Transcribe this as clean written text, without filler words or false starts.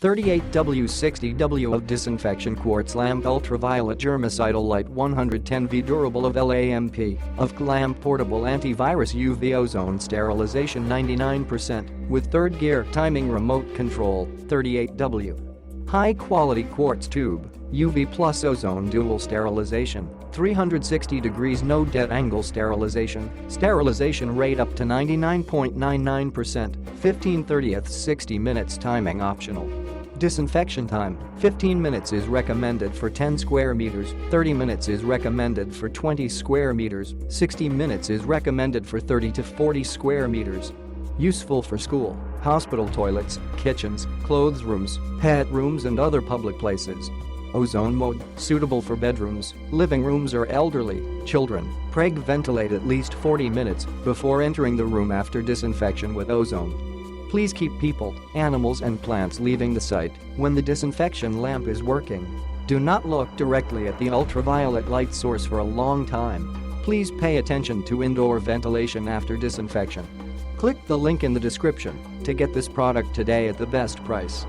38W60W of Disinfection Quartz Lamp Ultraviolet Germicidal Light 110V Durable of LAMP of Lamp Portable Antivirus UV Ozone Sterilization 99% with third gear timing remote control 38W. High quality quartz tube, UV plus ozone dual sterilization, 360 degrees no dead angle sterilization, sterilization rate up to 99.99%, 15/30 60 minutes timing optional. Disinfection time, 15 minutes is recommended for 10 square meters, 30 minutes is recommended for 20 square meters, 60 minutes is recommended for 30 to 40 square meters. Useful for school, hospital toilets, kitchens, clothes rooms, pet rooms and other public places. Ozone mode, suitable for bedrooms, living rooms or elderly, children. pregVentilate at least 40 minutes before entering the room after disinfection with ozone. Please keep people, animals and plants leaving the site when the disinfection lamp is working. Do not look directly at the ultraviolet light source for a long time. Please pay attention to indoor ventilation after disinfection. Click the link in the description to get this product today at the best price.